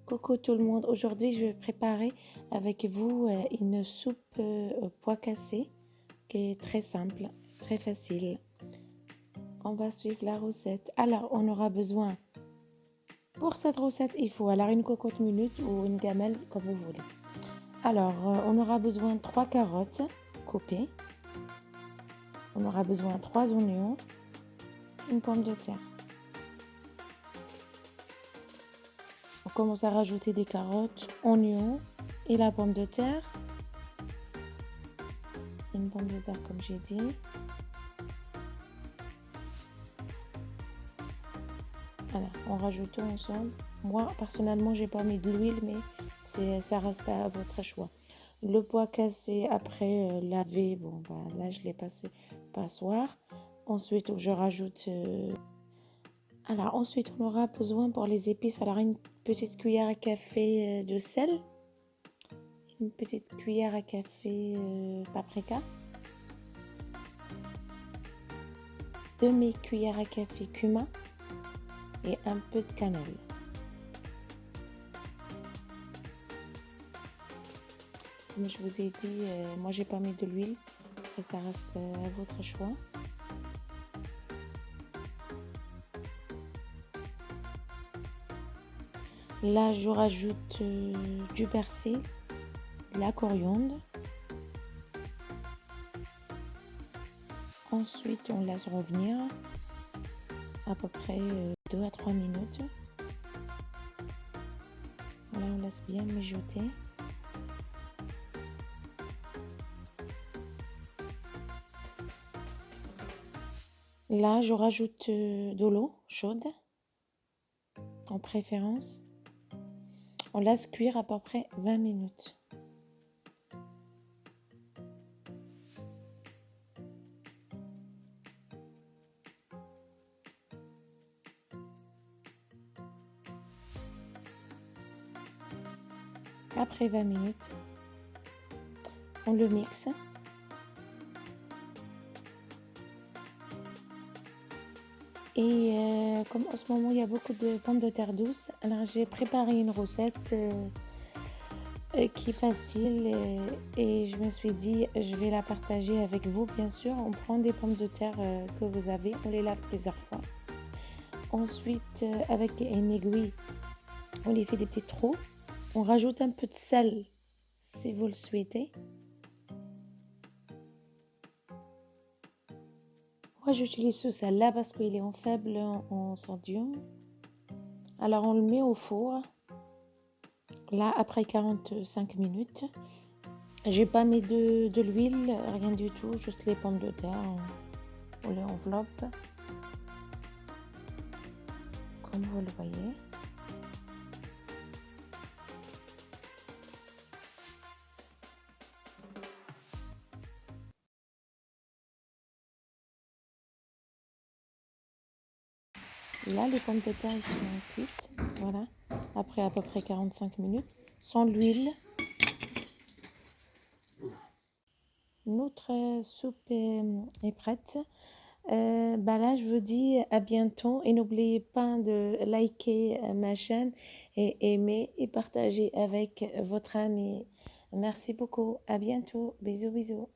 Coucou tout le monde, aujourd'hui je vais préparer avec vous une soupe au pois cassés qui est très simple, très facile. On va suivre la recette. Alors on aura besoin, pour cette recette il faut alors une cocotte minute ou une gamelle comme vous voulez. Alors on aura besoin de 3 carottes coupées, on aura besoin de 3 oignons, une pomme de terre. On commence à rajouter des carottes, oignons et la pomme de terre. Une pomme de terre comme j'ai dit. Voilà, on rajoute tout ensemble. Moi personnellement j'ai pas mis de l'huile, mais ça reste à votre choix. Le pois cassé après lavé, bon bah là je l'ai passé passoire. Ensuite je rajoute alors ensuite on aura besoin pour les épices, alors une petite cuillère à café de sel, une petite cuillère à café paprika, demi-cuillère à café cumin et un peu de cannelle. Comme je vous ai dit, moi j'ai pas mis de l'huile, après ça reste à votre choix. Là je rajoute du persil, de la coriandre. Ensuite on laisse revenir à peu près 2 à 3 minutes. Voilà, on laisse bien mijoter. Là je rajoute de l'eau chaude en préférence. On laisse cuire à peu près 20 minutes. Après 20 minutes, on le mixe. Et comme en ce moment il y a beaucoup de pommes de terre douces, alors j'ai préparé une recette qui est facile et je me suis dit je vais la partager avec vous. Bien sûr, on prend des pommes de terre que vous avez, on les lave plusieurs fois. Ensuite avec une aiguille, on les fait des petits trous. On rajoute un peu de sel si vous le souhaitez. Moi j'utilise ce sel là parce qu'il est en faible en sodium. Alors on le met au four. Là après 45 minutes. J'ai pas mis de l'huile, rien du tout, juste les pommes de terre. On les enveloppe comme vous le voyez. Là les pommes de terre ils sont cuites, voilà, après à peu près 45 minutes, sans l'huile. Notre soupe est prête. Bah là je vous dis à bientôt et n'oubliez pas de liker ma chaîne et aimer et partager avec votre ami. Merci beaucoup, à bientôt, bisous bisous.